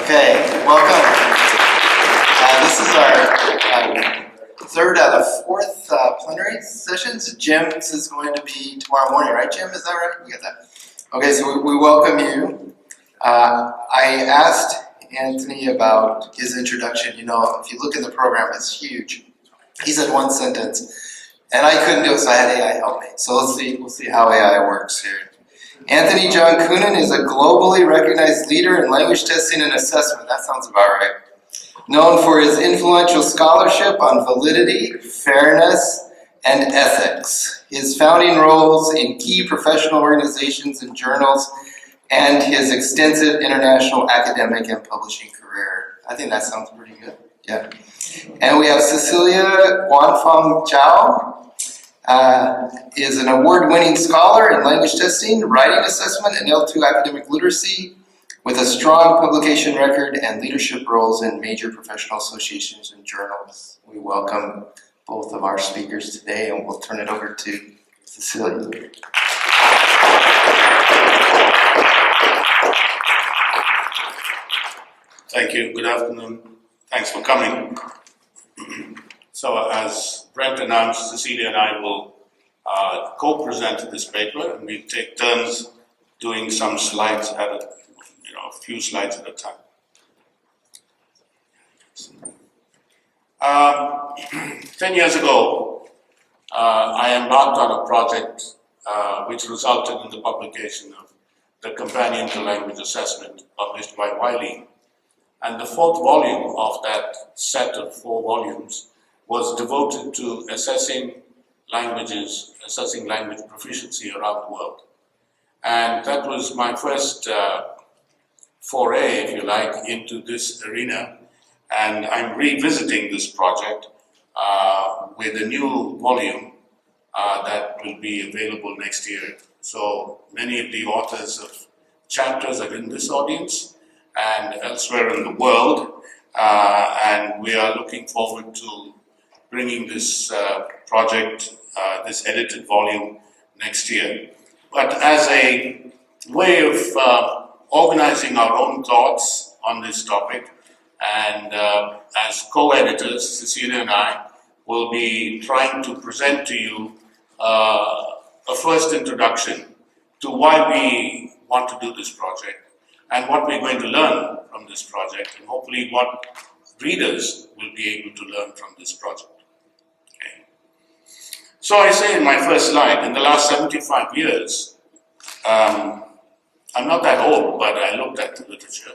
Okay, welcome. This is our third out of fourth plenary sessions. Jim's is going to be tomorrow morning, right, Jim? Is that right? You got that? Okay, so we welcome you. I asked Antony about his introduction. You know, if you look in the program, it's huge. He said one sentence, and I couldn't do it, so I had AI help me. So we'll see how AI works here. Antony John Kunnan is a globally recognized leader in language testing and assessment. That sounds about right. Known for his influential scholarship on validity, fairness, and ethics. His founding roles in key professional organizations and journals, and his extensive international academic and publishing career. I think that sounds pretty good. Yeah. And we have Cecilia Guanfang Zhao. Is an award-winning scholar in language testing, writing assessment, and L2 academic literacy, with a strong publication record and leadership roles in major professional associations and journals. We welcome both of our speakers today, and we'll turn it over to Cecilia. Thank you. Good afternoon. Thanks for coming. So as Brent announced, Cecilia and I will co-present this paper, and we'll take turns doing some slides at a few slides at a time. 10 years ago, I embarked on a project which resulted in the publication of the Companion to Language Assessment published by Wiley. And the fourth volume of that set of 4 volumes was devoted to assessing language proficiency around the world. And that was my first foray, if you like, into this arena. And I'm revisiting this project with a new volume that will be available next year. So many of the authors of chapters are in this audience and elsewhere in the world. And we are looking forward to bringing this project, this edited volume, next year. But as a way of organizing our own thoughts on this topic, and as co-editors, Cecilia and I will be trying to present to you a first introduction to why we want to do this project and what we're going to learn from this project, and hopefully what readers will be able to learn from this project. So I say in my first slide, in the last 75 years, I'm not that old, but I looked at the literature.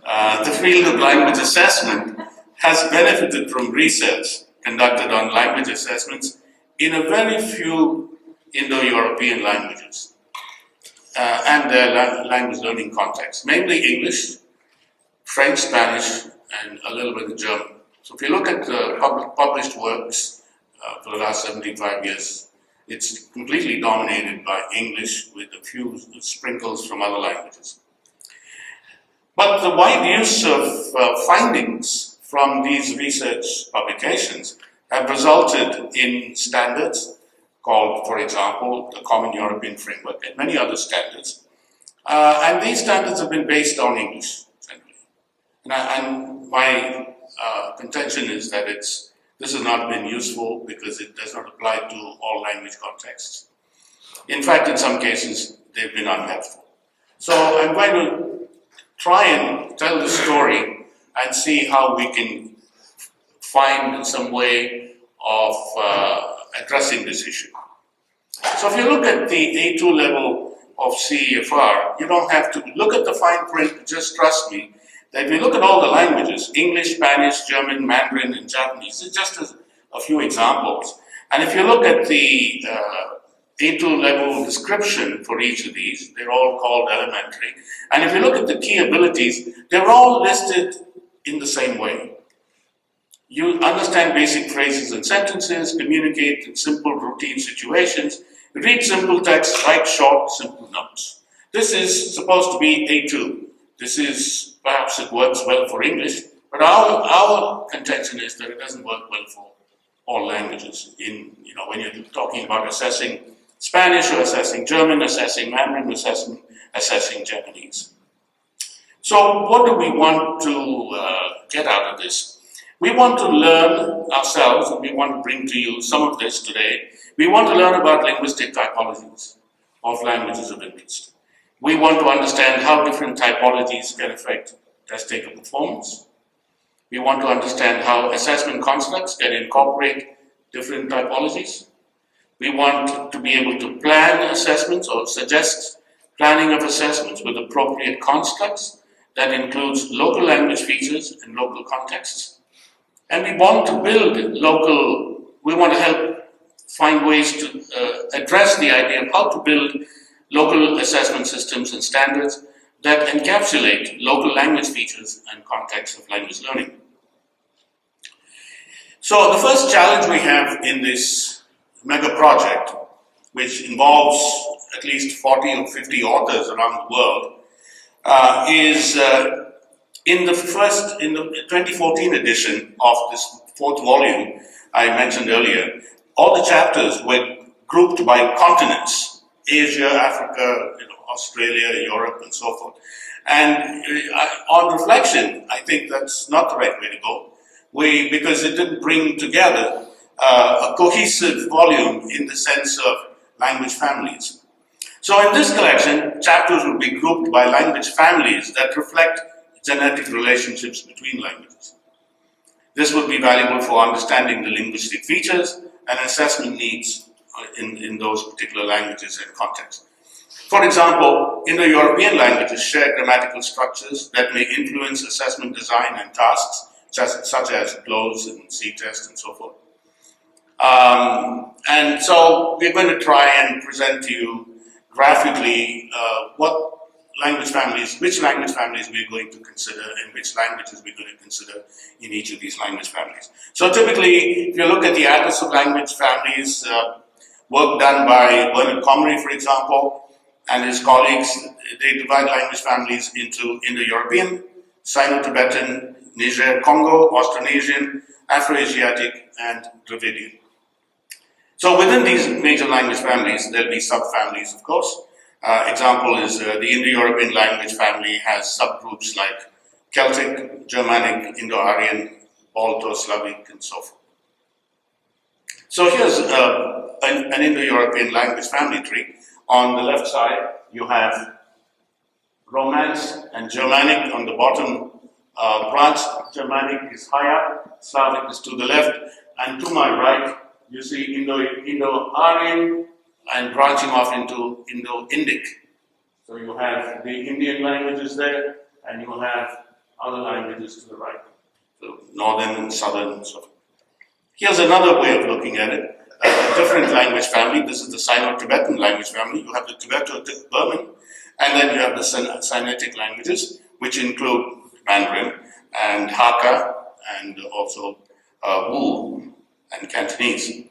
The field of language assessment has benefited from research conducted on language assessments in a very few Indo-European languages and their language learning contexts, mainly English, French, Spanish, and a little bit of German. So if you look at the published works, for the last 75 years, it's completely dominated by English with a few sprinkles from other languages. But the wide use of findings from these research publications have resulted in standards called, for example, the Common European Framework and many other standards. And these standards have been based on English, generally. And my contention is that this has not been useful because it does not apply to all language contexts. In fact, in some cases, they've been unhelpful. So I'm going to try and tell the story and see how we can find some way of addressing this issue. So if you look at the A2 level of CEFR, you don't have to look at the fine print, just trust me, that if you look at all the languages, English, Spanish, German, Mandarin, and Japanese, it's just a few examples. And if you look at the A2 level description for each of these, they're all called elementary. And if you look at the key abilities, they're all listed in the same way. You understand basic phrases and sentences, communicate in simple routine situations, read simple text, write short, simple notes. This is supposed to be A2. This is, perhaps it works well for English, but our contention is that it doesn't work well for all languages. When you're talking about assessing Spanish or assessing German, assessing Mandarin, assessing Japanese. So what do we want to get out of this? We want to learn ourselves, and we want to bring to you some of this today. We want to learn about linguistic typologies of languages of interest. We want to understand how different typologies can affect test taker performance. We want to understand how assessment constructs can incorporate different typologies. We want to be able to plan assessments or suggest planning of assessments with appropriate constructs that includes local language features and local contexts. And we want to build we want to help find ways to address the idea of how to build local assessment systems and standards that encapsulate local language features and contexts of language learning. So the first challenge we have in this mega project, which involves at least 40 or 50 authors around the world, is in the 2014 edition of this fourth volume I mentioned earlier, all the chapters were grouped by continents: Asia, Africa, Australia, Europe, and so forth. And on reflection, I think that's not the right way to go. Because it didn't bring together a cohesive volume in the sense of language families. So in this collection, chapters will be grouped by language families that reflect genetic relationships between languages. This would be valuable for understanding the linguistic features and assessment needs in those particular languages and contexts. For example, Indo-European languages share grammatical structures that may influence assessment design and tasks, such as close and C-test and so forth. And so we're going to try and present to you graphically which language families we're going to consider and which languages we're going to consider in each of these language families. So typically, if you look at the Atlas of Language Families, work done by Bernard Comrie, for example, and his colleagues, they divide language families into Indo-European, Sino-Tibetan, Niger-Congo, Austronesian, Afro-Asiatic, and Dravidian. So within these major language families, there'll be subfamilies, of course. Example is the Indo-European language family has subgroups like Celtic, Germanic, Indo-Aryan, Balto-Slavic, and so forth. So here's an Indo-European language family tree. On the left side, you have Romance and Germanic on the bottom branch. Germanic is higher, Slavic is to the left, and to my right, you see Indo-Aryan and branching off into Indo-Indic. So you have the Indian languages there, and you have other languages to the right. So northern and southern and so forth. Here's another way of looking at it. A different language family. This is the Sino-Tibetan language family. You have the Tibeto-Burman, and then you have the Sinitic languages, which include Mandarin and Hakka, and also Wu and Cantonese.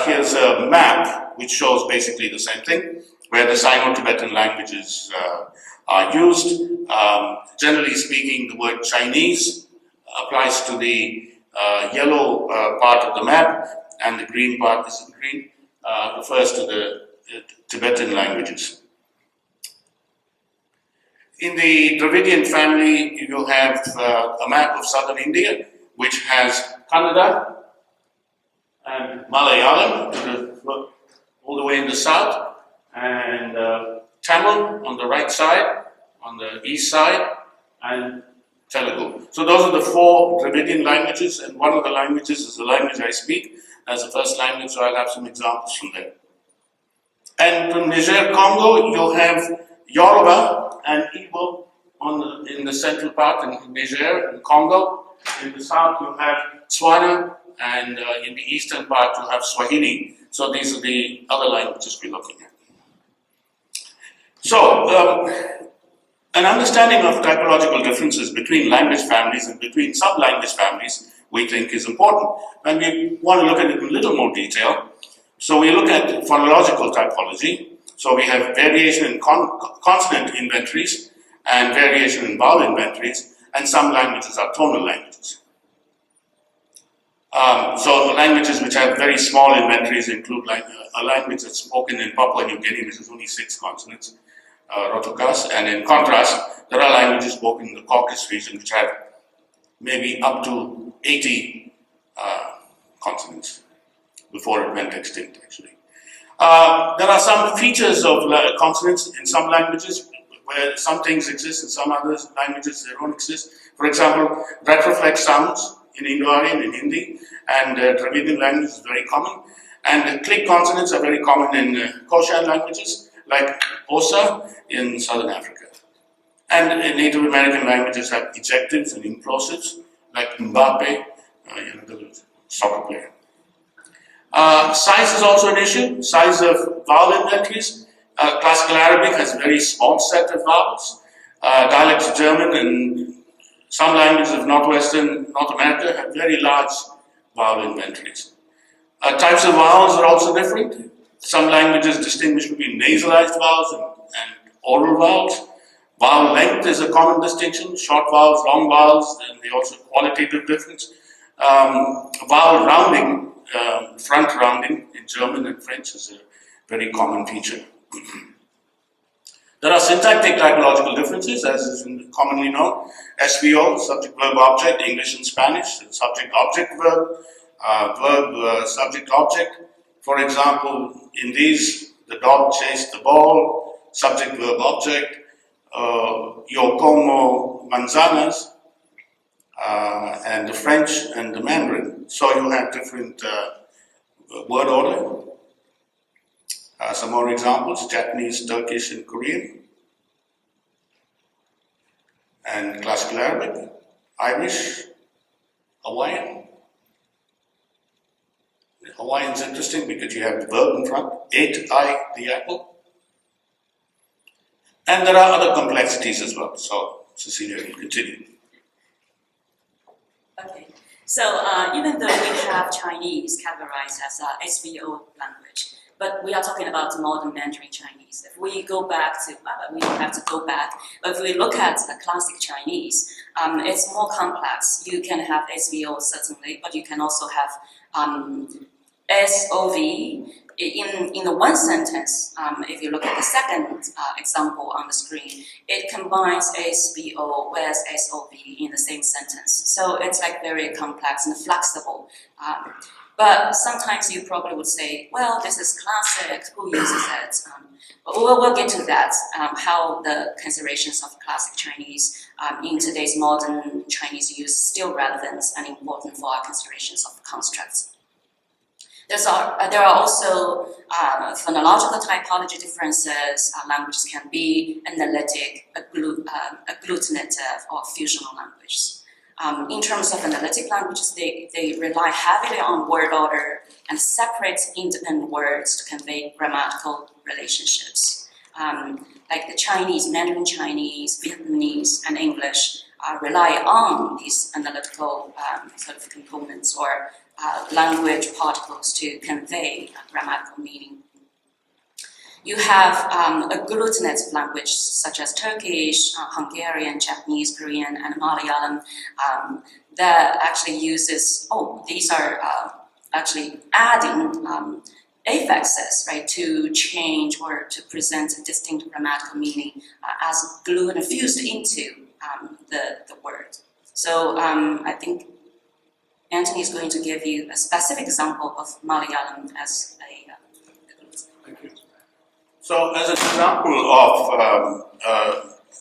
Here's a map which shows basically the same thing, where the Sino-Tibetan languages are used. Generally speaking, the word Chinese applies to the yellow part of the map, and the green part is in green, refers to the Tibetan languages. In the Dravidian family, you have a map of southern India, which has Kannada and Malayalam all the way in the south, and Tamil on the right side, on the east side, and Telugu. So those are the four Dravidian languages, and one of the languages is the language I speak as a first language, so I'll have some examples from there. And from Niger-Congo, you'll have Yoruba and Igbo in the central part in Niger and Congo. In the south, you have Tswana, and in the eastern part, you have Swahili. So these are the other languages we're looking at. So, an understanding of typological differences between language families and between sub-language families we think is important. And we want to look at it in a little more detail. So we look at phonological typology. So we have variation in consonant inventories and variation in vowel inventories, and some languages are tonal languages. So languages which have very small inventories include a language that's spoken in Papua New Guinea, which is only 6 consonants. Rotokas, and in contrast, there are languages both in the Caucasus region which have maybe up to 80 consonants before it went extinct, actually. There are some features of consonants in some languages where some things exist, in some other languages they don't exist. For example, retroflex sounds in Indo-Aryan, in Hindi, and Dravidian language is very common. And click consonants are very common in Koshan languages, like Osa in Southern Africa. And in Native American languages have ejectives and implosives, like Mbappe, the soccer player. Size is also an issue, size of vowel inventories. Classical Arabic has a very small set of vowels. Dialects of German and some languages of Northwestern North America have very large vowel inventories. Types of vowels are also different. Some languages distinguish between nasalized vowels and oral vowels. Vowel length is a common distinction, short vowels, long vowels, and they also qualitative difference. Vowel rounding, front rounding in German and French is a very common feature. There are syntactic typological differences, as is commonly known. SVO, subject, verb, object, English and Spanish, subject, object, verb, verb, subject, object. For example, in these, the dog chased the ball, subject, verb, object. Yo como manzanas, and the French and the Mandarin. So you have different word order. Some more examples: Japanese, Turkish, and Korean, and Classical Arabic, Irish, Hawaiian. Hawaiian is interesting because you have the verb in front, ate I the apple. And there are other complexities as well. So, Cecilia will continue. Okay. So, even though we have Chinese categorized as a SVO language, but we are talking about modern Mandarin Chinese. If we go back to, we don't have to go back, but if we look at the classic Chinese, it's more complex. You can have SVO certainly, but you can also have SOV. In the one sentence, if you look at the second example on the screen, it combines SVO with SOV in the same sentence. So it's like very complex and flexible. But sometimes you probably would say, well, this is classic, who uses it? But we'll get to that, how the considerations of classic Chinese in today's modern Chinese use still relevant and important for our considerations of constructs. There are also phonological typology differences. Languages can be analytic, agglutinative, or fusional languages. In terms of analytic languages, they rely heavily on word order and separate independent words to convey grammatical relationships. Like the Chinese, Mandarin Chinese, Vietnamese, and English rely on these analytical sort of components or language particles to convey grammatical meaning. You have agglutinative language such as Turkish, Hungarian, Japanese, Korean, and Malayalam that actually uses, these are actually adding affixes, right, to change or to present a distinct grammatical meaning as glued and fused into the word. So I think Antony is going to give you a specific example of Malayalam as a Thank you. So, as an example of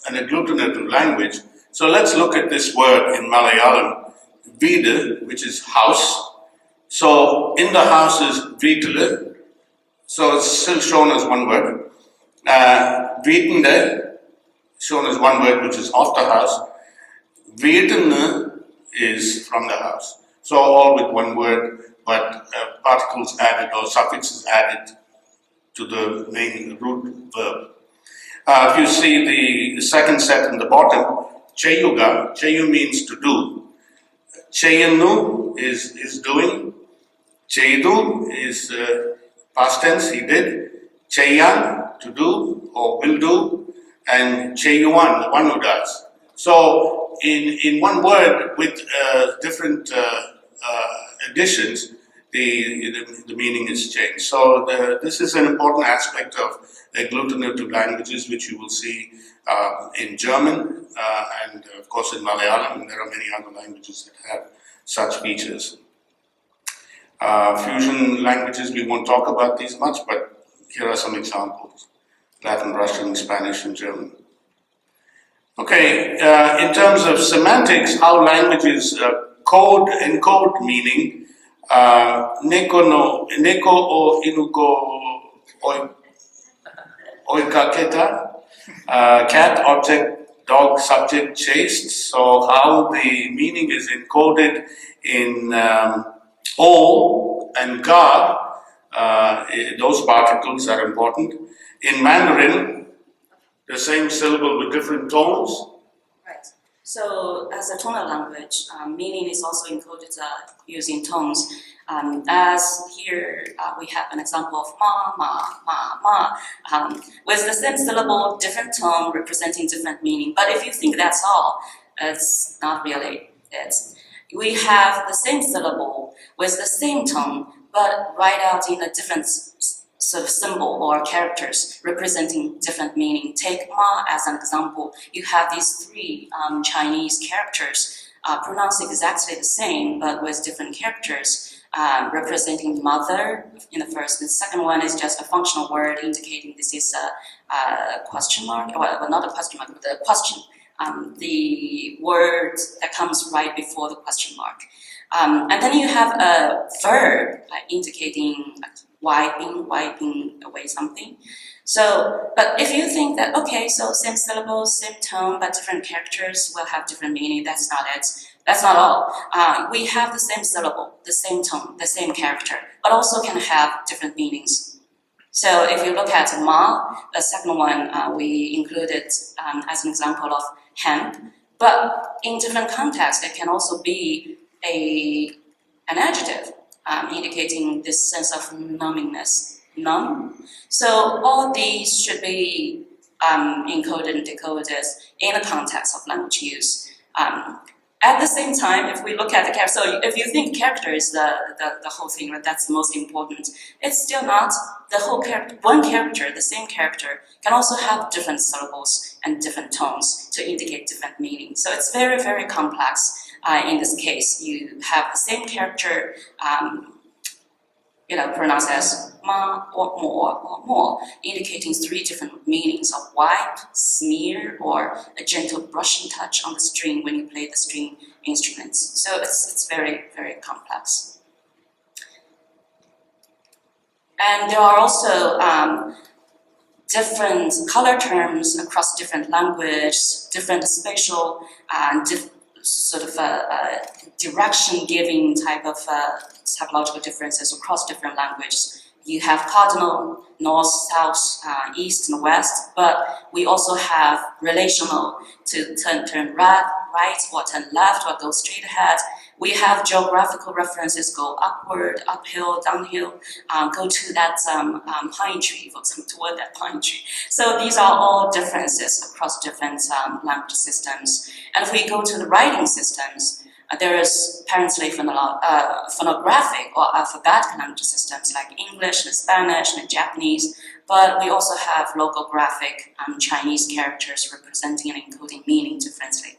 an agglutinative language, so let's look at this word in Malayalam, vida, which is house. So, in the house is vitale, so it's still shown as one word. Vitende, shown as one word, which is of the house. Vedana is from the house. So all with one word, but particles added or suffixes added to the main root verb. If you see the second set in the bottom, cheyuga, cheyu means to do. Cheyanu is doing. Cheydu is past tense, he did. Cheyan, to do or will do. And cheyuan, the one who does. So in one word with different additions, the meaning is changed. So this is an important aspect of agglutinative languages, which you will see in German and of course in Malayalam, and there are many other languages that have such features. Fusion languages, we won't talk about these much, but here are some examples: Latin, Russian, Spanish, and German. Okay, in terms of semantics, how languages encode meaning, neko o inuko oikaketa, cat, object, dog, subject, chased. So how the meaning is encoded in o and ga, those particles are important. In Mandarin, the same syllable with different tones. Right. So as a tonal language, meaning is also encoded using tones. As here we have an example of ma, ma, ma, ma, with the same syllable, different tone representing different meaning. But if you think that's all, it's not really it. We have the same syllable with the same tone, but write out in a different sort of symbol or characters representing different meaning. Take ma as an example. You have these three Chinese characters pronounced exactly the same, but with different characters. Representing mother in the first, and the second one is just a functional word indicating this is a question mark, well not a question mark, but the question, the word that comes right before the question mark. And then you have a verb indicating wiping away something. So, but if you think that, okay, so same syllables, same tone, but different characters will have different meaning, that's not it. That's not all. We have the same syllable, the same tone, the same character, but also can have different meanings. So if you look at ma, the second one we included as an example of hemp, but in different contexts, it can also be an adjective indicating this sense of numbingness, numb. So all these should be encoded and decoded in the context of language use. At the same time, if we look at the character, so if you think character is the whole thing, right, that's the most important, it's still not the whole character. One character, the same character, can also have different syllables and different tones to indicate different meanings. So it's very, very complex. In this case, you have the same character, pronounced as ma or more, indicating three different meanings of wipe, smear, or a gentle brushing touch on the string when you play the string instruments. So it's very, very complex. And there are also different color terms across different languages, different spatial and direction-giving type of typological differences across different languages. You have cardinal, north, south, east, and west, but we also have relational to turn right or turn left or go straight ahead. We have geographical references, go upward, uphill, downhill, go to that pine tree, for example, toward that pine tree. So these are all differences across different language systems. And if we go to the writing systems, there is apparently phonographic or alphabetical language systems like English and Spanish and Japanese, but we also have logographic Chinese characters representing and encoding meaning differently.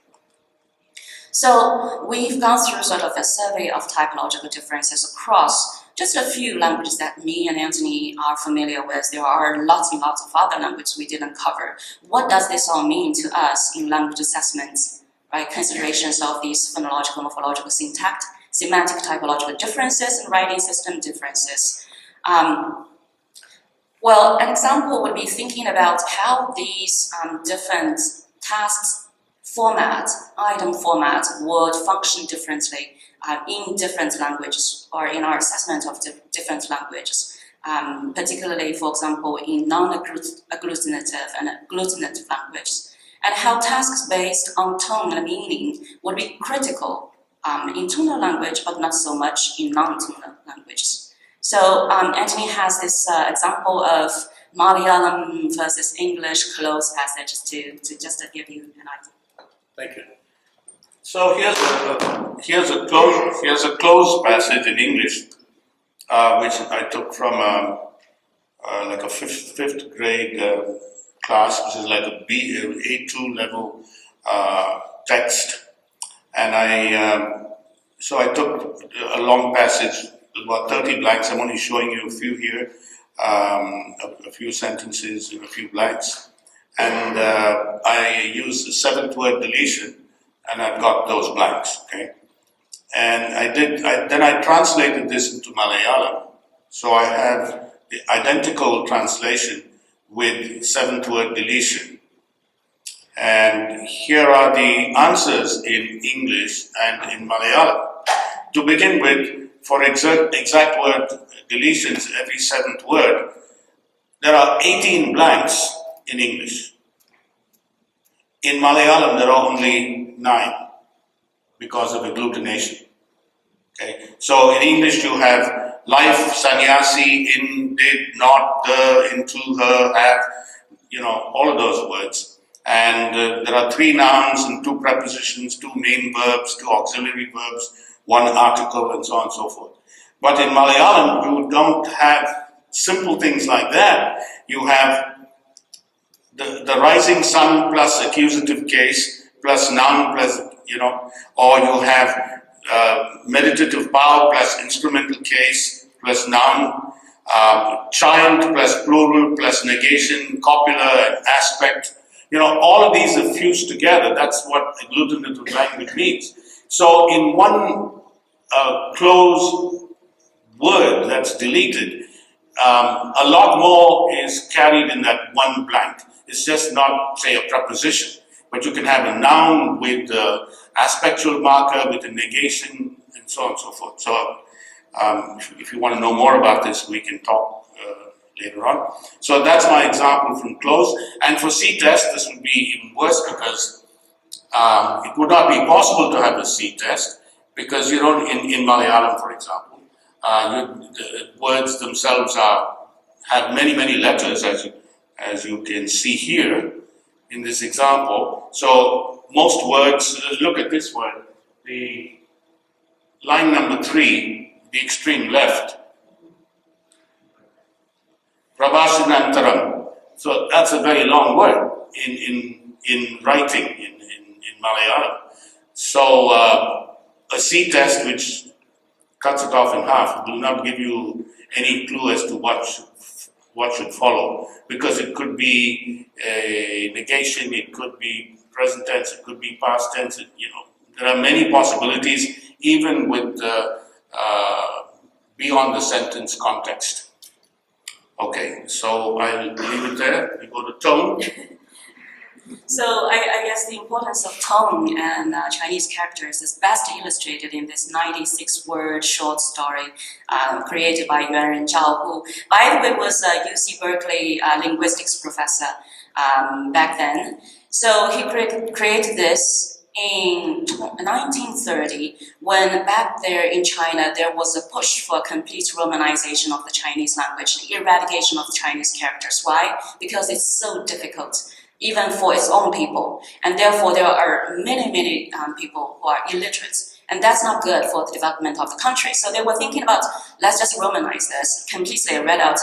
So we've gone through sort of a survey of typological differences across just a few languages that me and Antony are familiar with. There are lots and lots of other languages we didn't cover. What does this all mean to us in language assessments? Right, considerations of these phonological, morphological, semantic typological differences and writing system differences. Well, an example would be thinking about how these different tasks format, item format, would function differently in different languages or in our assessment of different languages. Particularly, for example, in non-agglutinative and agglutinative languages. And how tasks based on tone and meaning would be critical in tonal language, but not so much in non-tonal languages. So Antony has this example of Malayalam versus English close passages to just give you an idea. Thank you. So here's a close passage in English. which I took from like a fifth grade class, which is like a A2 level text, and so I took a long passage, about 30 blanks. I'm only showing you a few here, a few sentences and a few blanks, and I used the 7th word deletion, and I've got those blanks. Okay, and then I translated this into Malayalam, so I have the identical translation with 7th word deletion. And here are the answers in English and in Malayalam. To begin with, for exact word deletions, every 7th word, there are 18 blanks in English. In Malayalam, there are only 9 because of agglutination. Okay, so in English you have life, sannyasi, in, did, not, the, into, her, have, all of those words. And there are 3 nouns and 2 prepositions, 2 main verbs, 2 auxiliary verbs, 1 article, and so on and so forth. But in Malayalam, you don't have simple things like that. You have the rising sun plus accusative case plus noun plus, or you have meditative power plus instrumental case plus noun, child plus plural plus negation, copula and aspect. All of these are fused together. That's what agglutinative language means. So in one closed word that's deleted, a lot more is carried in that one blank. It's just not, say, a preposition, but you can have a noun with the aspectual marker, with the negation, and so on and so forth. So if you want to know more about this, we can talk later on. So that's my example from close. And for C-test, this would be even worse because it would not be possible to have a C-test because you don't, in Malayalam, for example, the words themselves have many, many letters, as you can see here in this example. So most words, look at this word, the line number 3, the extreme left, Prabhasanantaram. So that's a very long word in writing in Malayalam. So a C-test which cuts it off in half will not give you any clue as to what should follow, because it could be a negation, it could be present tense, it could be past tense. There are many possibilities, even with beyond the sentence context. Okay, so I'll leave it there. We go to tone. So I guess the importance of tone and Chinese characters is best illustrated in this 96-word short story created by Zhao, who, by the way, was a UC Berkeley linguistics professor back then. So he created this in 1930, when back there in China there was a push for complete Romanization of the Chinese language, the eradication of Chinese characters. Why? Because it's so difficult, even for its own people, and therefore there are many people who are illiterate, and that's not good for the development of the country. So they were thinking about, let's just Romanize this, completely read out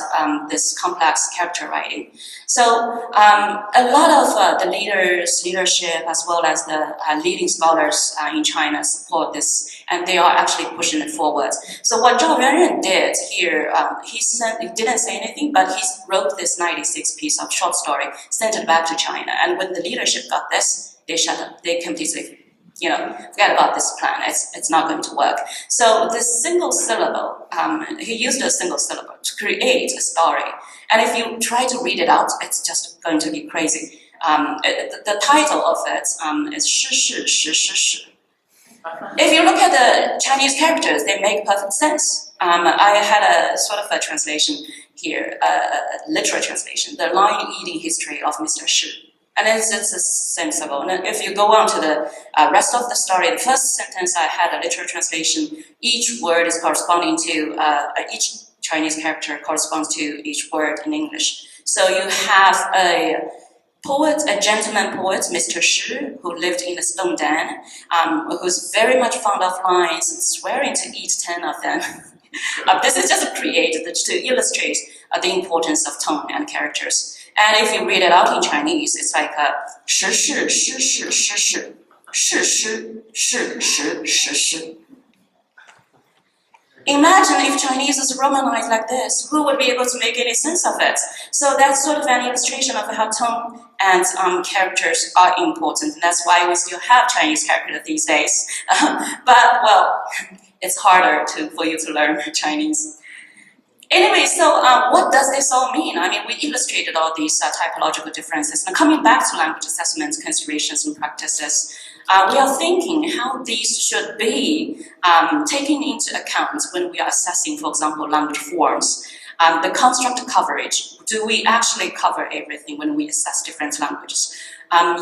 this complex character writing. So a lot of the leadership, as well as the leading scholars in China support this, and they are actually pushing it forward. So what Zhao Yuanren did here, he didn't say anything, but he wrote this 96-piece of short story, sent it back to China, and when the leadership got this, they shut up. They completely, forget about this plan. It's not going to work. So this single syllable, he used a single syllable to create a story. And if you try to read it out, it's just going to be crazy. The title of it is 是是是是是. If you look at the Chinese characters, they make perfect sense. I had a sort of a translation here, a literal translation, the line-eating history of Mr. Shi. And it's the same symbol. And if you go on to the rest of the story, the first sentence I had a literal translation. Each word is corresponding to, each Chinese character corresponds to each word in English. So you have a poet, a gentleman poet, Mr. Shi, who lived in the stone den, who's very much fond of lines and swearing to eat 10 of them. This is just created to illustrate the importance of tone and characters. And if you read it out in Chinese, it's like 时是时是时是是是是是是是. Imagine if Chinese is romanized like this, who would be able to make any sense of it? So that's sort of an illustration of how tone and characters are important. And that's why we still have Chinese characters these days. But, well, it's harder for you to learn Chinese. Anyway, so what does this all mean? I mean, we illustrated all these typological differences. Now, coming back to language assessment considerations and practices, we are thinking how these should be taken into account when we are assessing, for example, language forms. The construct coverage, do we actually cover everything when we assess different languages?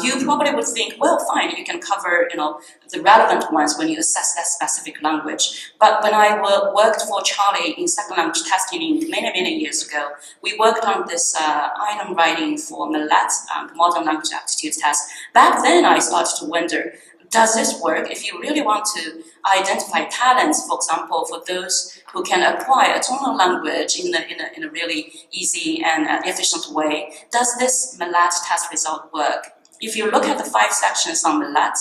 You probably would think, well, fine, you can cover, the relevant ones when you assess that specific language. But when I worked for Charlie in second language testing many, many years ago, we worked on this item writing for MLAT, the Modern Language Aptitude Test. Back then, I started to wonder, does this work if you really want to identify talents, for example, for those who can acquire a tonal language in a really easy and efficient way? Does this MLAT test result work? If you look at the 5 sections on MLAT,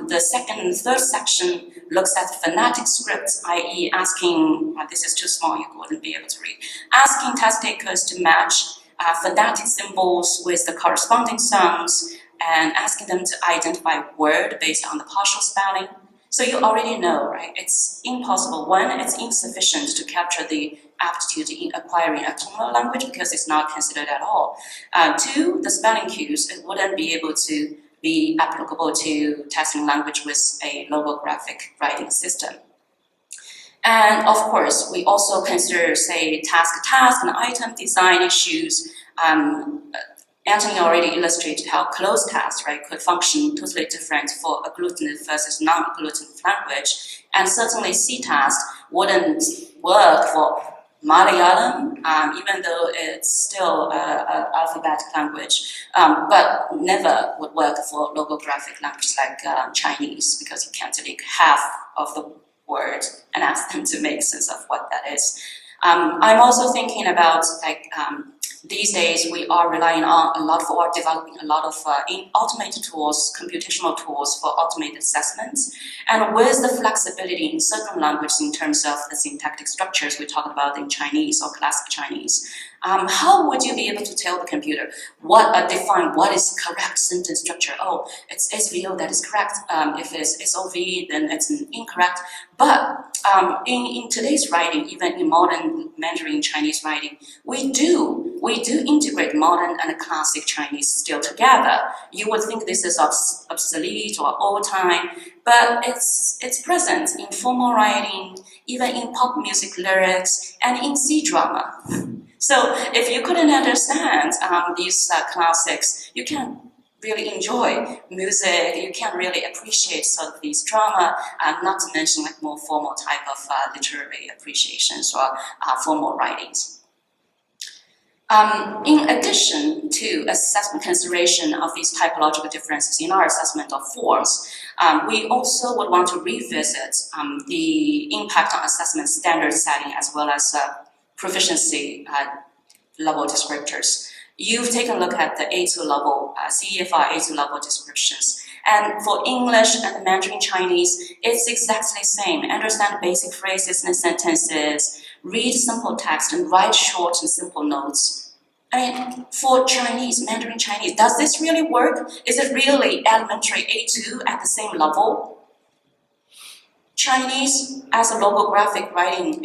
the second and third section looks at phonetic scripts, i.e. asking, this is too small, you wouldn't be able to read, asking test takers to match phonetic symbols with the corresponding sounds, and asking them to identify word based on the partial spelling. So you already know, right? It's impossible. 1, it's insufficient to capture the aptitude in acquiring a tonal language because it's not considered at all. 2, the spelling cues, it wouldn't be able to be applicable to testing language with a logographic writing system. And of course, we also consider, say, task and item design issues. Antony already illustrated how closed tasks, right, could function totally different for agglutinative versus non-agglutinative language. And certainly C-task wouldn't work for Malayalam, even though it's still an alphabetic language, but never would work for logographic language like Chinese, because you can't take half of the word and ask them to make sense of what that is. I'm also thinking about these days we are relying on a lot for developing a lot of automated tools, computational tools for automated assessments. And with the flexibility in certain languages in terms of the syntactic structures we talked about in Chinese or classic Chinese, how would you be able to tell the computer define what is correct sentence structure? Oh, it's SVO that is correct. If it's SOV, then it's incorrect. But in today's writing, even in modern Mandarin Chinese writing, we do integrate modern and classic Chinese still together. You would think this is obsolete or old time, but it's present in formal writing, even in pop music lyrics, and in C-drama. So if you couldn't understand these classics, you can't really enjoy music, you can't really appreciate sort of these drama, not to mention like more formal type of literary appreciations or formal writings. In addition to assessment consideration of these typological differences in our assessment of forms, we also would want to revisit the impact on assessment standard setting as well as proficiency level descriptors. You've taken a look at the A2 level, CEFR A2 level descriptions. And for English and Mandarin Chinese, it's exactly the same. Understand basic phrases and sentences, read simple text, and write short and simple notes. I mean, for Chinese, Mandarin Chinese, does this really work? Is it really elementary A2 at the same level? Chinese, as a logographic writing,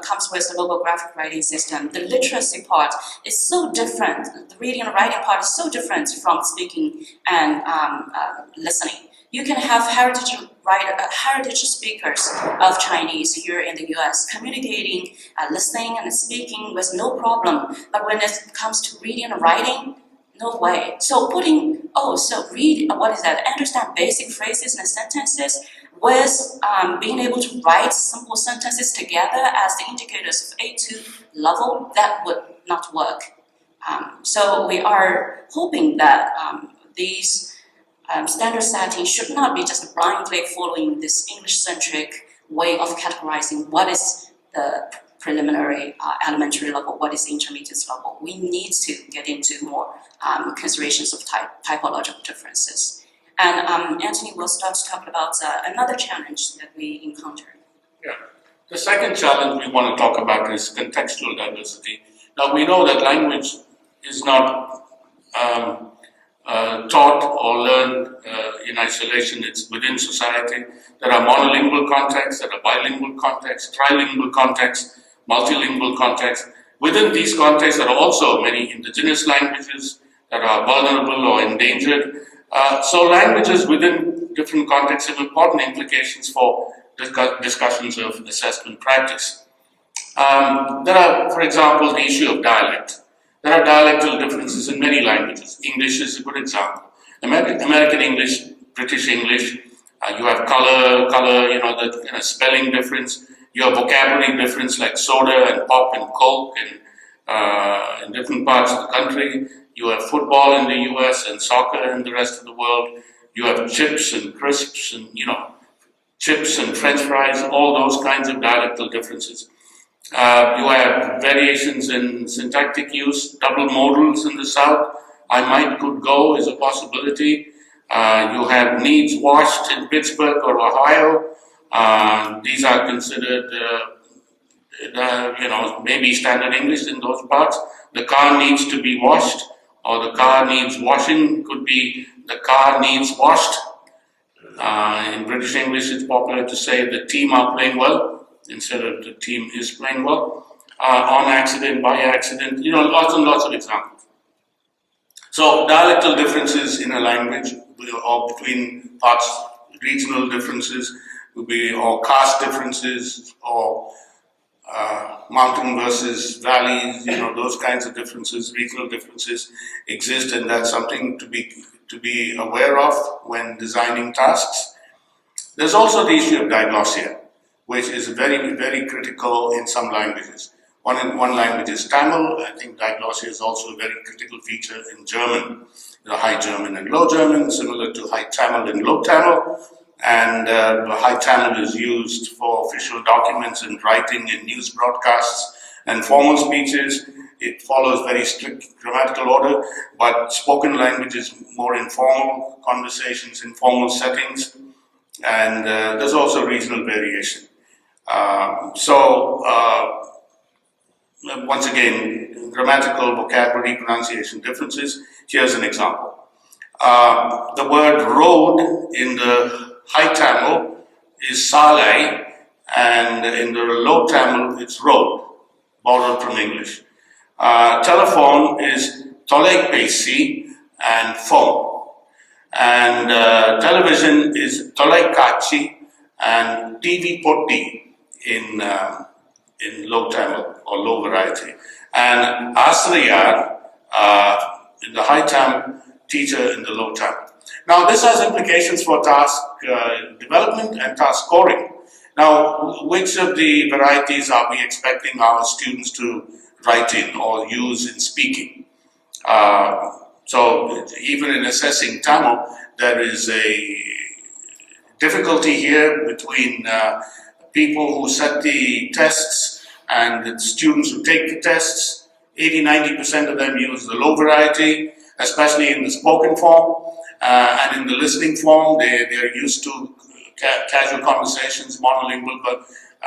comes with a logographic writing system. The literacy part is so different. The reading and writing part is so different from speaking and listening. You can have heritage speakers of Chinese here in the US communicating, listening and speaking with no problem. But when it comes to reading and writing, no way. So read, understand basic phrases and sentences with being able to write simple sentences together as the indicators of A2 level, that would not work. So we are hoping that these standard settings should not be just blindly following this English-centric way of categorizing what is the preliminary elementary level, what is intermediate level. We need to get into more considerations of typological differences. And Antony will start to talk about another challenge that we encountered. Yeah. The second challenge we want to talk about is contextual diversity. Now, we know that language is not taught or learned in isolation. It's within society. There are monolingual contexts, there are bilingual contexts, trilingual contexts, multilingual contexts. Within these contexts, there are also many indigenous languages that are vulnerable or endangered. So languages within different contexts have important implications for discussions of assessment practice. There are, for example, the issue of dialect. There are dialectal differences in many languages. English is a good example. American English, British English, you have color, the spelling difference. You have vocabulary difference like soda and pop and coke in different parts of the country. You have football in the US and soccer in the rest of the world. You have chips and crisps and, chips and French fries, all those kinds of dialectal differences. You have variations in syntactic use, double modals in the South. I might, could, go is a possibility. You have needs washed in Pittsburgh or Ohio. These are considered, maybe standard English in those parts. The car needs to be washed, or the car needs washing, could be the car needs washed. In British English, it's popular to say the team are playing well, instead of the team is playing well. On accident, by accident, lots and lots of examples. So dialectal differences in a language, or between parts, regional differences, or caste differences, or mountain versus valleys, those kinds of differences, regional differences exist, and that's something to be aware of when designing tasks. There's also the issue of diglossia, which is very, very critical in some languages. One language is Tamil. I think diglossia is also a very critical feature in German. High German and Low German, similar to High Tamil and Low Tamil. And High Tamil is used for official documents and writing in news broadcasts and formal speeches. It follows very strict grammatical order, but spoken language is more informal conversations, informal settings, and there's also regional variation. Once again, grammatical, vocabulary, pronunciation differences. Here's an example. The word road in the High Tamil is Salai, and in the Low Tamil it's road, borrowed from English. Telephone is Toleipesi and phone. And television is Toleikachi and TV Potti in Low Tamil or low variety. And Asriyar in the High Tamil, teacher in the Low Tamil. Now this has implications for task development and task scoring. Now, which of the varieties are we expecting our students to write in or use in speaking? So even in assessing Tamil, there is a difficulty here between people who set the tests and the students who take the tests. 80-90% of them use the low variety, especially in the spoken form, and in the listening form, they're used to casual conversations, monolingual,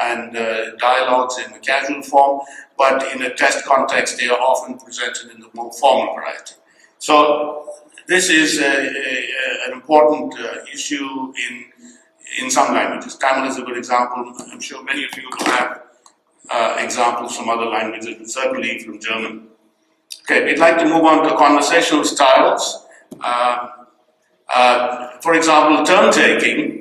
and dialogues in the casual form, but in a test context, they are often presented in the more formal variety. So this is an important issue in some languages. Tamil is a good example. I'm sure many of you will have examples from other languages, certainly from German. Okay, we'd like to move on to conversational styles. For example, turn-taking.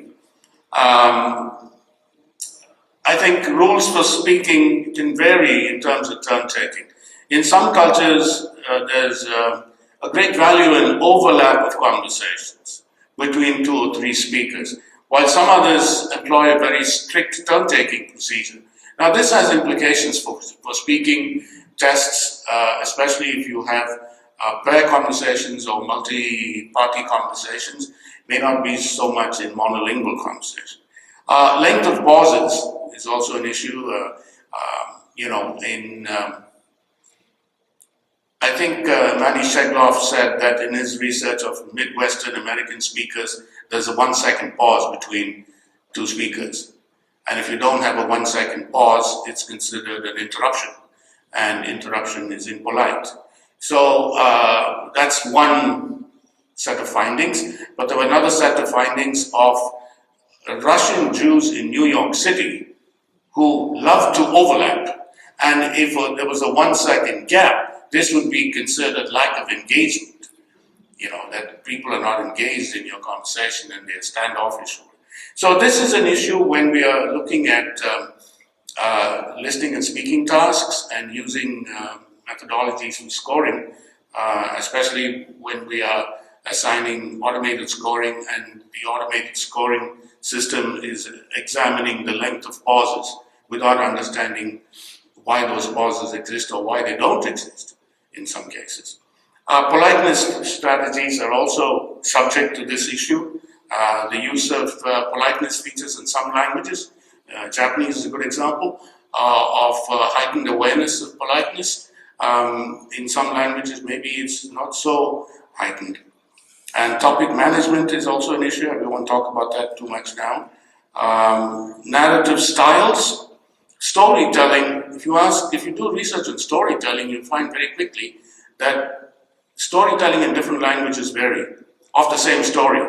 I think rules for speaking can vary in terms of turn-taking. In some cultures, there's a great value in overlap of conversations between 2 or 3 speakers, while some others employ a very strict turn-taking procedure. Now, this has implications for speaking tests, especially if you have pair conversations or multi-party conversations, may not be so much in monolingual conversation. Length of pauses is also an issue. I think Manny Shegloff said that in his research of Midwestern American speakers, there's a 1 second pause between two speakers. And if you don't have a 1 second pause, it's considered an interruption. And interruption is impolite. So that's one set of findings. But there were another set of findings of Russian Jews in New York City who love to overlap. And if there was a 1 second gap, this would be considered lack of engagement. That people are not engaged in your conversation and they're standoffish. So this is an issue when we are looking at listening and speaking tasks and using methodologies and scoring, especially when we are assigning automated scoring, and the automated scoring system is examining the length of pauses without understanding why those pauses exist or why they don't exist in some cases. Politeness strategies are also subject to this issue. The use of politeness features in some languages, Japanese is a good example of heightened awareness of politeness. In some languages, maybe it's not so heightened. And topic management is also an issue. I don't want to talk about that too much now. Narrative styles, storytelling. If you do research on storytelling, you'll find very quickly that storytelling in different languages vary of the same story.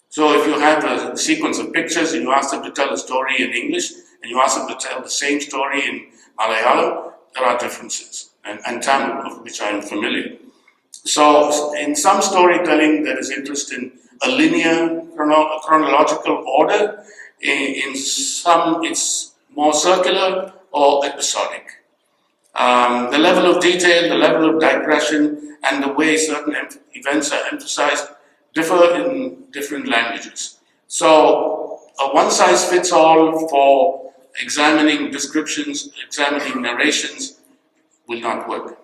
So if you have a sequence of pictures and you ask them to tell a story in English and you ask them to tell the same story in Malayalam, there are differences, and Tamil, of which I am familiar. So in some storytelling, there is interest in a linear chronological order. In some, it's more circular or episodic. The level of detail, the level of digression, and the way certain events are emphasized differ in different languages. So a one-size-fits-all for examining descriptions, examining narrations will not work.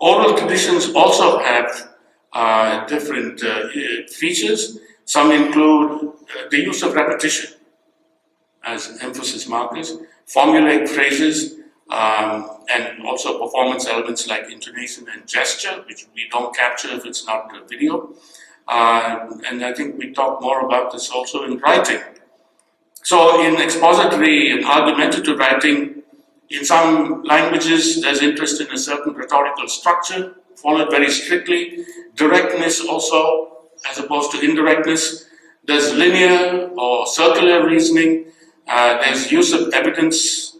Oral traditions also have different features. Some include the use of repetition as emphasis markers, formulaic phrases, and also performance elements like intonation and gesture, which we don't capture if it's not a video. And I think we talk more about this also in writing. So in expository and argumentative writing, in some languages, there's interest in a certain rhetorical structure, followed very strictly. Directness also, as opposed to indirectness. There's linear or circular reasoning. There's use of evidence,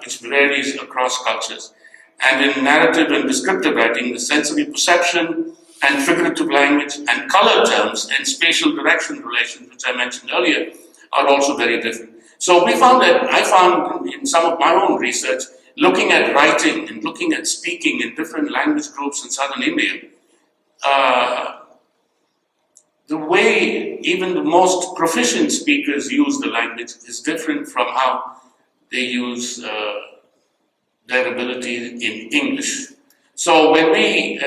which varies across cultures. And in narrative and descriptive writing, the sensory perception and figurative language and color terms and spatial direction relations, which I mentioned earlier, are also very different. So I found in some of my own research, looking at writing and looking at speaking in different language groups in southern India, the way even the most proficient speakers use the language is different from how they use their ability in English. So when we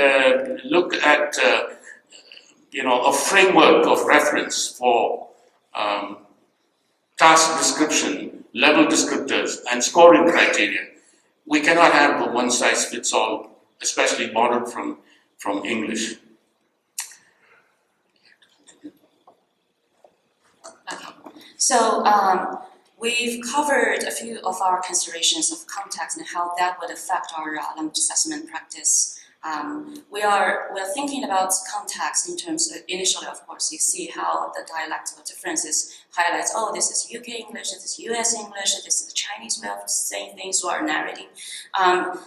look at a framework of reference for task description, level descriptors, and scoring criteria, we cannot have a one-size-fits-all, especially borrowed from English. Okay, so we've covered a few of our considerations of context and how that would affect our language assessment practice. We're thinking about context in terms of, initially, of course, you see how the dialectical differences highlights, this is UK English, this is US English, this is the Chinese way of saying things or narrating.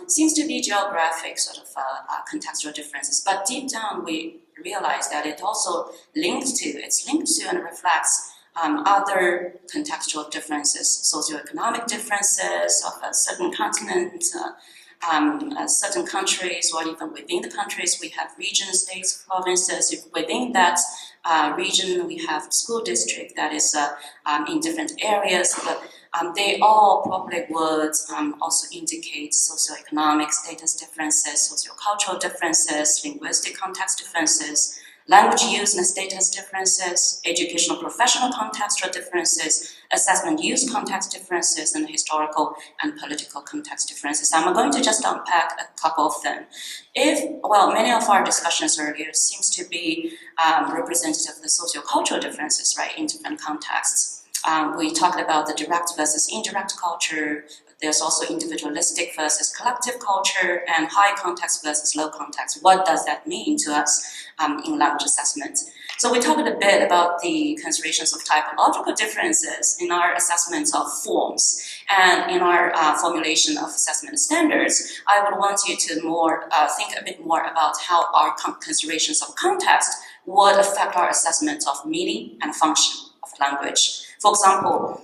Seems to be geographic sort of contextual differences, but deep down we realize that it's linked to and reflects other contextual differences, socioeconomic differences of a certain continent, certain countries, or even within the countries, we have regions, states, provinces. Within that region, we have school district that is in different areas, but they all probably would also indicate socioeconomic status differences, sociocultural differences, linguistic context differences, language use and status differences, educational professional contextual differences, assessment use context differences, and historical and political context differences. I'm going to just unpack a couple of them. Many of our discussions earlier seems to be representative of the socio-cultural differences, right, in different contexts. We talked about the direct versus indirect culture. There's also individualistic versus collective culture, and high context versus low context. What does that mean to us in language assessment? So we talked a bit about the considerations of typological differences in our assessments of forms and in our formulation of assessment standards. I would want you to think a bit more about how our considerations of context would affect our assessment of meaning and function of language. For example,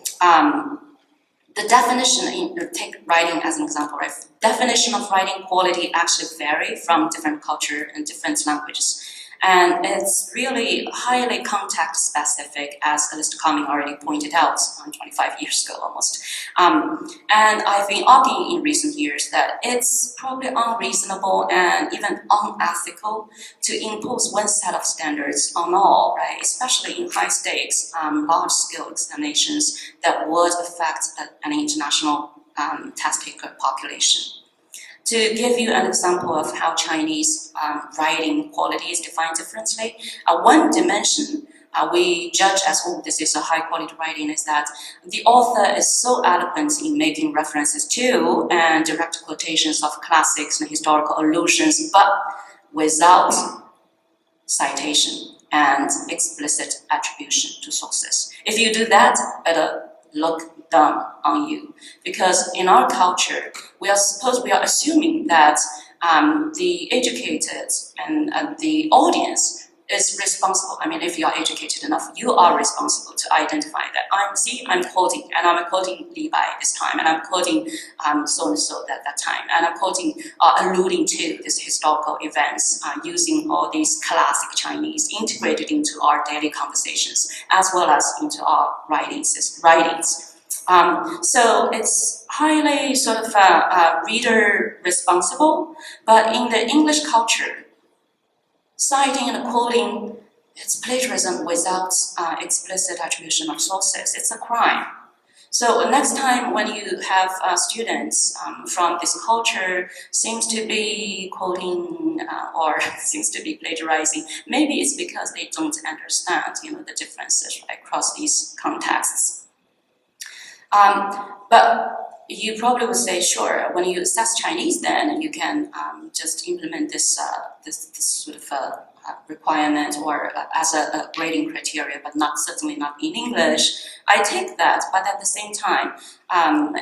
the definition, take writing as an example, right? Definition of writing quality actually vary from different culture and different languages. And it's really highly context specific, as Alistair Cumming already pointed out 25 years ago almost. And I've been arguing in recent years that it's probably unreasonable and even unethical to impose one set of standards on all, right? Especially in high stakes, large scale examinations that would affect an international test taker population. To give you an example of how Chinese writing quality is defined differently, one dimension we judge as, this is a high quality writing, is that the author is so eloquent in making references to and direct quotations of classics and historical allusions, but without citation and explicit attribution to sources. If you do that, better look down on you, because in our culture we are assuming that the educated and the audience is responsible. I mean, if you are educated enough, you are responsible to identify that. I'm quoting, and I'm quoting Li Bai this time, and I'm quoting so and so that time, and I'm quoting, alluding to these historical events, using all these classic Chinese integrated into our daily conversations, as well as into our writings. So it's highly sort of reader responsible, but in the English culture, citing and quoting, it's plagiarism without explicit attribution of sources. It's a crime. So next time when you have students from this culture seems to be quoting or seems to be plagiarizing, maybe it's because they don't understand, the differences across these contexts. But you probably would say, sure, when you assess Chinese, then you can just implement this sort of requirement or as a grading criteria, but certainly not in English. I take that, but at the same time,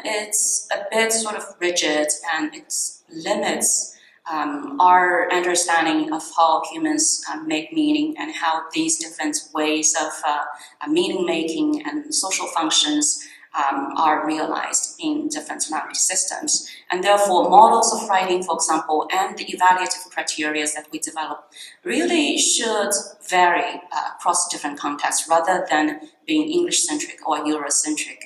it's a bit sort of rigid, and it limits our understanding of how humans make meaning and how these different ways of meaning making and social functions are realized in different language systems. And therefore, models of writing, for example, and the evaluative criteria that we develop really should vary across different contexts rather than being English-centric or Eurocentric.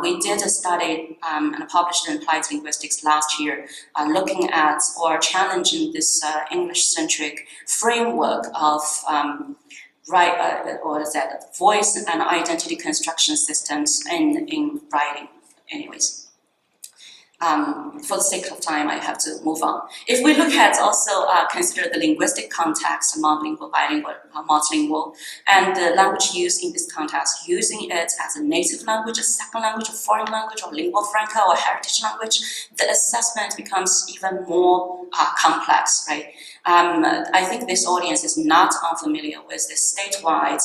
We did a study and published in Applied Linguistics last year looking at or challenging this English-centric framework of voice and identity construction systems in writing. Anyways, for the sake of time, I have to move on. If we look at also consider the linguistic context, monolingual, bilingual, multilingual, and the language used in this context, using it as a native language, a second language, a foreign language, or lingua franca, or heritage language, the assessment becomes even more complex, right? I think this audience is not unfamiliar with the statewide,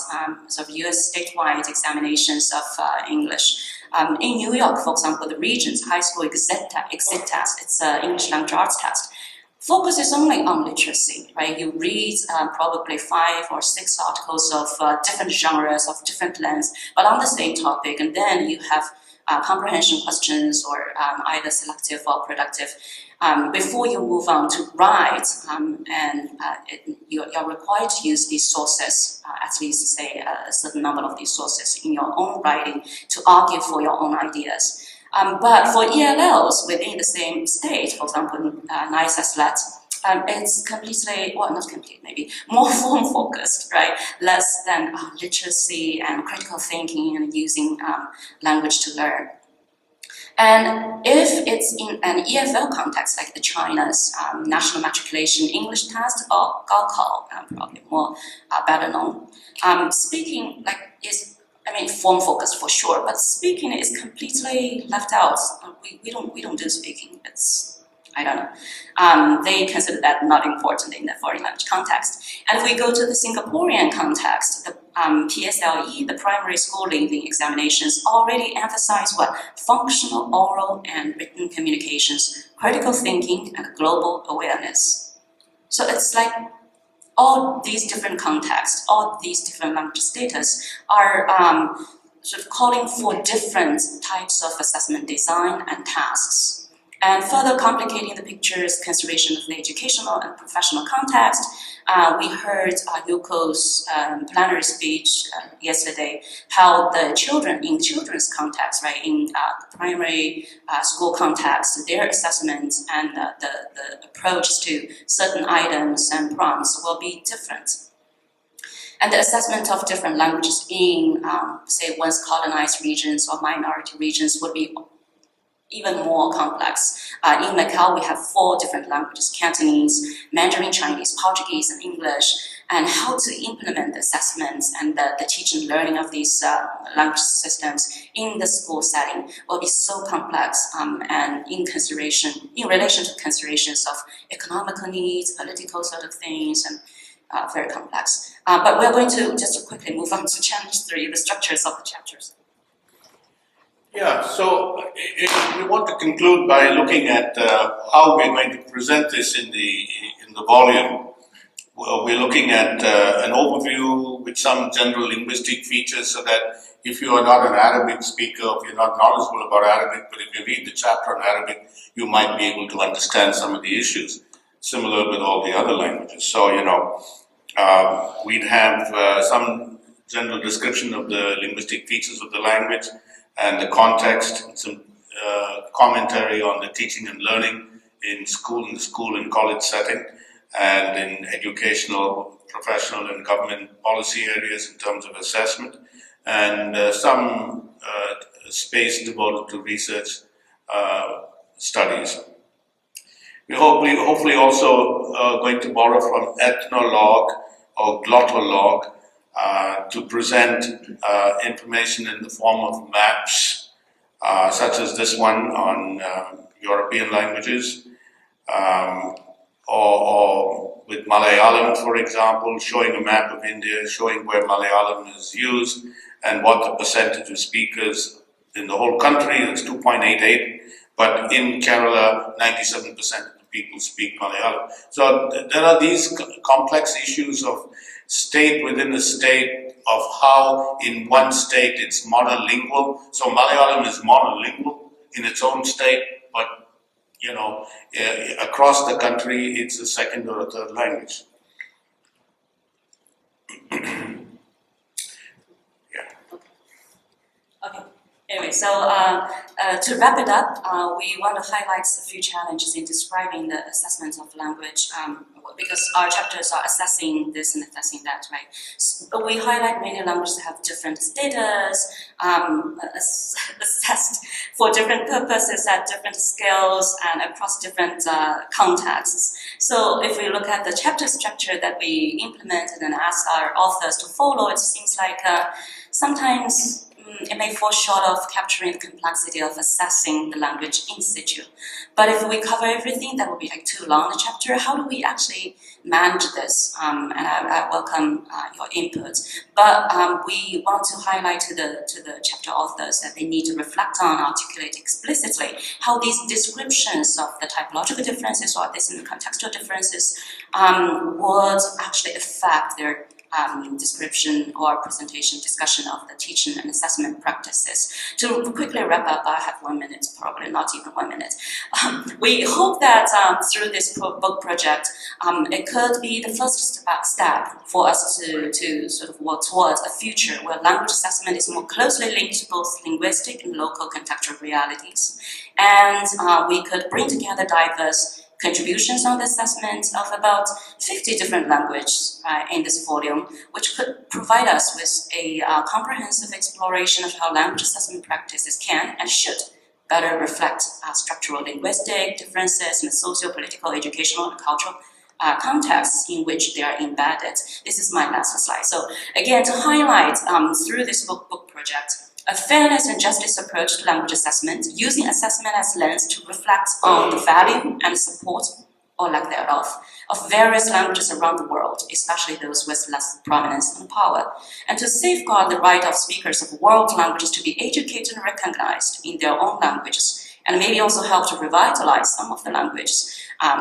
sort of US statewide examinations of English. In New York, for example, the Regents High School exit test, it's an English language arts test, focuses only on literacy, right? You read probably 5 or 6 articles of different genres, of different lengths, but on the same topic, and then you have comprehension questions or either selective or productive before you move on to write, you're required to use these sources, at least say a certain number of these sources in your own writing to argue for your own ideas. But for ELLs within the same state, for example, NICE SLET, it's completely, well, not complete, maybe more form focused, right? Less than literacy and critical thinking and using language to learn. And if it's in an EFL context, like the China's national matriculation English test or Gaokao, probably more better known, speaking like is, I mean, form focused for sure, but speaking is completely left out. We don't do speaking. It's, I don't know. They consider that not important in the foreign language context. And if we go to the Singaporean context, the PSLE, the primary school leaving examinations, already emphasize what? Functional, oral, and written communications, critical thinking, and global awareness. So it's like all these different contexts, all these different language status are sort of calling for different types of assessment design and tasks. And further complicating the picture is consideration of the educational and professional context. We heard Yuko's plenary speech yesterday, how the children, in children's context, right, in primary school context, their assessments and the approach to certain items and prompts will be different. And the assessment of different languages in, say, once colonized regions or minority regions would be even more complex. In Macau, we have 4 different languages: Cantonese, Mandarin, Chinese, Portuguese, and English. And how to implement the assessments and the teaching and learning of these language systems in the school setting will be so complex and in relation to considerations of economical needs, political sort of things, and very complex. But we're going to just quickly move on to challenge 3, the structures of the chapters. Yeah, so we want to conclude by looking at how we're going to present this in the volume. Well, we're looking at an overview with some general linguistic features, so that if you are not an Arabic speaker, if you're not knowledgeable about Arabic, but if you read the chapter on Arabic, you might be able to understand some of the issues, similar with all the other languages. So, we'd have some general description of the linguistic features of the language and the context, and some commentary on the teaching and learning in the school and college setting, and in educational, professional, and government policy areas in terms of assessment, and some space devoted to research studies. We're hopefully also going to borrow from ethnologue or glottologue to present information in the form of maps, such as this one on European languages, or with Malayalam, for example, showing a map of India, showing where Malayalam is used and what the percentage of speakers in the whole country. It's 2.88, but in Kerala, 97% of the people speak Malayalam. So there are these complex issues of state within a state, of how in one state it's monolingual. So Malayalam is monolingual in its own state, but across the country it's a second or a third language. Okay. Anyway, so to wrap it up, we want to highlight a few challenges in describing the assessment of language, because our chapters are assessing this and assessing that, right? So we highlight many languages that have different status, assessed for different purposes at different scales and across different contexts. So if we look at the chapter structure that we implemented and ask our authors to follow, it seems like sometimes it may fall short of capturing the complexity of assessing the language in situ. But if we cover everything, that would be like too long a chapter. How do we actually manage this? And I welcome your input. But we want to highlight to the chapter authors that they need to reflect on, articulate explicitly how these descriptions of the typological differences or this in the contextual differences would actually affect their description or presentation discussion of the teaching and assessment practices. To quickly wrap up, I have 1 minute, probably not even 1 minute. We hope that through this book project, it could be the first step for us to sort of work towards a future where language assessment is more closely linked to both linguistic and local contextual realities. And we could bring together diverse contributions on the assessment of about 50 different languages in this volume, which could provide us with a comprehensive exploration of how language assessment practices can and should better reflect structural linguistic differences in the socio-political, educational, and cultural contexts in which they are embedded. This is my last slide. So again, to highlight through this book project, a fairness and justice approach to language assessment, using assessment as lens to reflect on the value and support, or lack thereof, of various languages around the world, especially those with less prominence and power, and to safeguard the right of speakers of world languages to be educated and recognized in their own languages, and maybe also help to revitalize some of the languages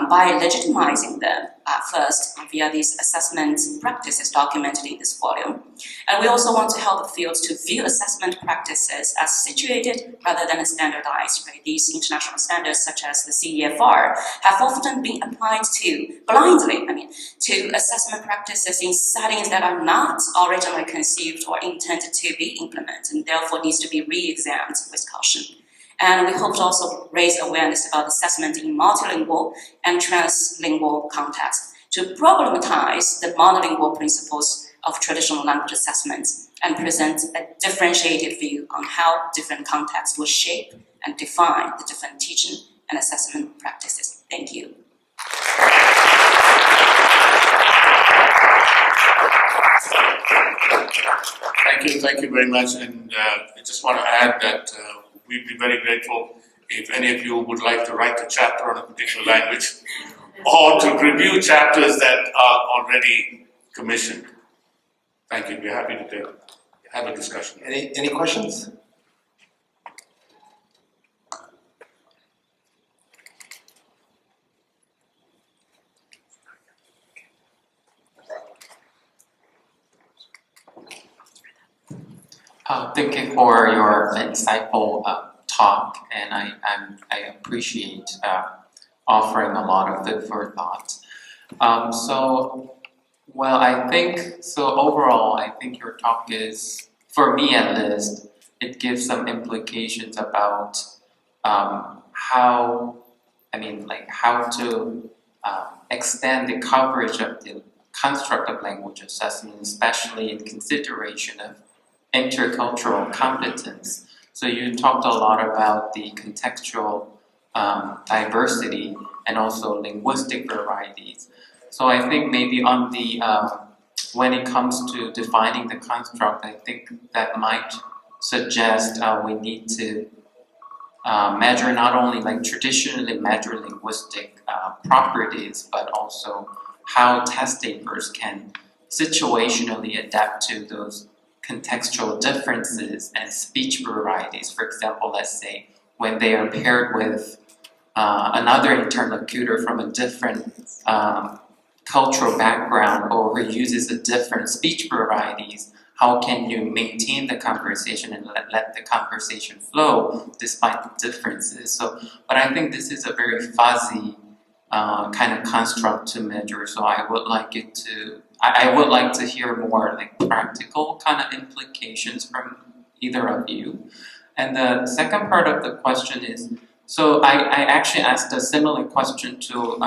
by legitimizing them first via these assessment practices documented in this volume. And we also want to help the field to view assessment practices as situated rather than standardized. Right? These international standards, such as the CEFR, have often been applied to blindly, to assessment practices in settings that are not originally conceived or intended to be implemented, and therefore needs to be re-examined with caution. And we hope to also raise awareness about assessment in multilingual and translingual contexts to problematize the monolingual principles of traditional language assessments and present a differentiated view on how different contexts will shape and define the different teaching and assessment practices. Thank you. Thank you very much. And I just want to add that we'd be very grateful if any of you would like to write a chapter on a particular language or to review chapters that are already commissioned. Thank you. We're happy to have a discussion. Any questions? Thank you for your insightful talk, and I appreciate offering a lot of food for thought. Overall, I think your talk is, for me at least, it gives some implications about how to extend the coverage of the construct of language assessment, especially in consideration of intercultural competence. So you talked a lot about the contextual diversity and also linguistic varieties. So I think maybe on the when it comes to defining the construct, I think that might suggest we need to measure not only traditionally measure linguistic properties, but also how test takers can situationally adapt to those contextual differences and speech varieties. For example, let's say when they are paired with another interlocutor from a different cultural background or who uses a different speech varieties, how can you maintain the conversation and let the conversation flow despite the differences? But I think this is a very fuzzy kind of construct to measure. So I would like to hear more practical kind of implications from either of you. And the second part of the question is, so I actually asked a similar question to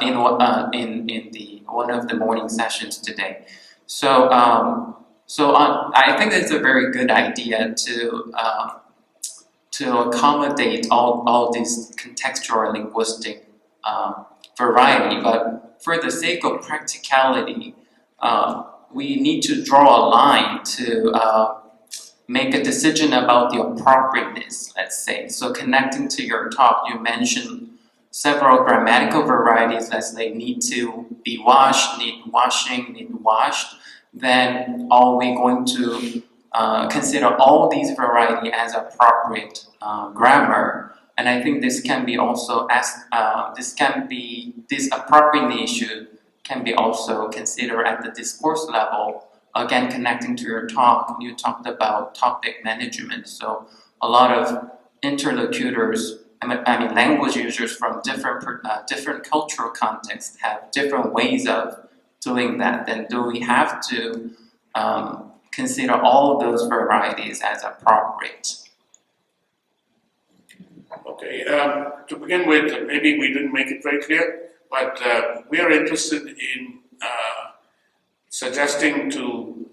in one of the morning sessions today. So I think it's a very good idea to accommodate all these contextual linguistic variety, but for the sake of practicality, we need to draw a line to make a decision about the appropriateness, let's say. So connecting to your talk, you mentioned several grammatical varieties as they need to be washed, need washing, need washed. Then are we going to consider all these varieties as appropriate grammar? And I think this can be also this appropriate issue can be also considered at the discourse level. Again, connecting to your talk, you talked about topic management. So a lot of interlocutors, language users from different cultural contexts have different ways of doing that. Then do we have to consider all those varieties as appropriate? Okay, to begin with, maybe we didn't make it very clear, but we are interested in suggesting to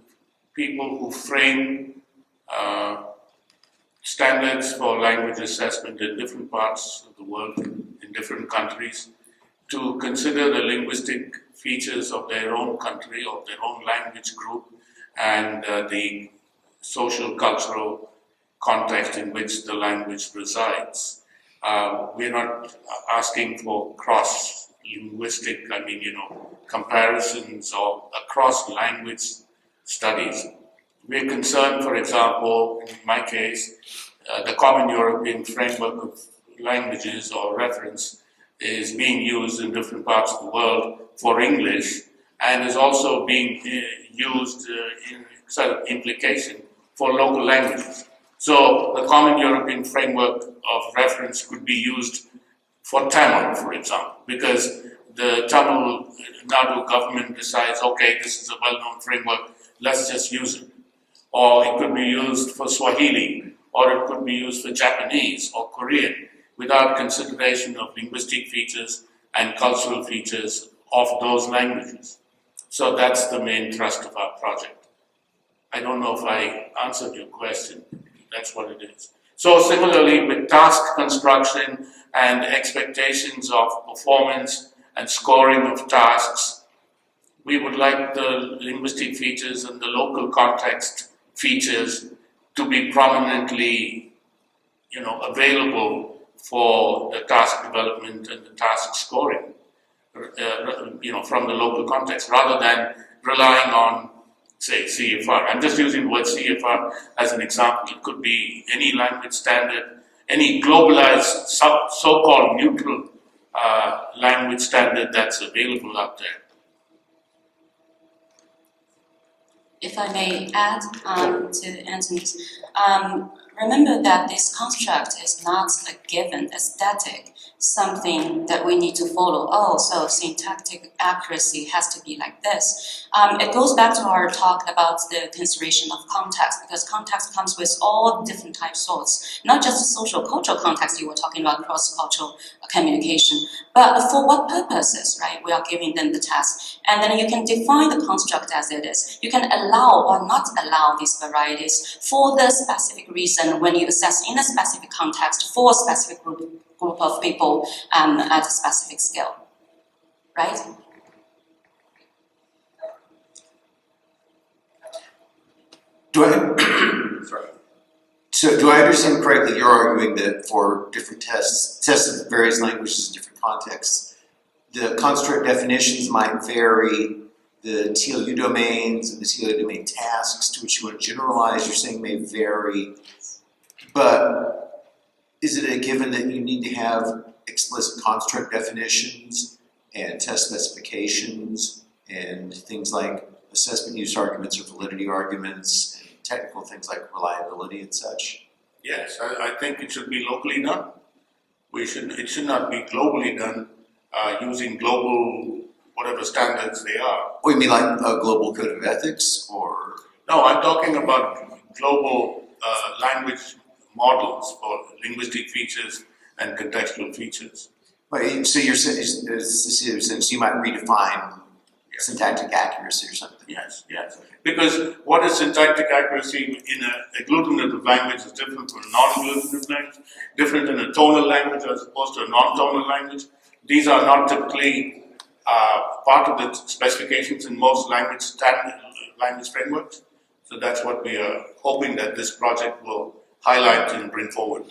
people who frame standards for language assessment in different parts of the world, in different countries, to consider the linguistic features of their own country, of their own language group, and the social, cultural context in which the language resides. We're not asking for cross-linguistic, comparisons or across language studies. We're concerned, for example, in my case, the Common European Framework of Languages or reference is being used in different parts of the world for English and is also being used in sort of implication for local languages. So the Common European Framework of Reference could be used for Tamil, for example, because the Tamil Nadu government decides, okay, this is a well-known framework, let's just use it. Or it could be used for Swahili, or it could be used for Japanese or Korean, without consideration of linguistic features and cultural features of those languages. So that's the main thrust of our project. I don't know if I answered your question. That's what it is. So similarly, with task construction and expectations of performance and scoring of tasks, we would like the linguistic features and the local context features to be prominently, available for the task development and the task scoring, from the local context, rather than relying on, say, CFR. I'm just using the word CFR as an example. It could be any language standard, any globalized, so-called neutral language standard that's available out there. If I may add to Antony's, remember that this construct is not a given, a static, something that we need to follow. Oh, so syntactic accuracy has to be like this. It goes back to our talk about the consideration of context, because context comes with all different types sorts, not just the social cultural context you were talking about, cross-cultural communication, but for what purposes, right? We are giving them the task. And then you can define the construct as it is. You can allow or not allow these varieties for the specific reason when you assess in a specific context for a specific group of people at a specific scale, right? Do I understand correctly, you're arguing that for different tests of various languages in different contexts, the construct definitions might vary, the TLU domains and the TLU domain tasks to which you want to generalize, you're saying may vary, but is it a given that you need to have explicit construct definitions and test specifications and things like assessment use arguments or validity arguments and technical things like reliability and such? Yes, I think it should be locally done. It should not be globally done using global whatever standards they are. Oh, you mean like a global code of ethics or? No, I'm talking about global language models for linguistic features and contextual features. Right, so you're saying, so you might redefine syntactic accuracy or something? Yes. Because what is syntactic accuracy in a agglutinative language is different from a non-agglutinative language, different in a tonal language as opposed to a non-tonal language. These are not typically part of the specifications in most language frameworks. So that's what we are hoping that this project will highlight and bring forward.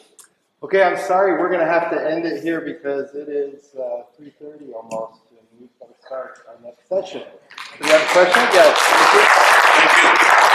Okay, I'm sorry, we're going to have to end it here because it is 3:30 almost, and we've got to start our next session. Do you have a question? Yes. Thank you.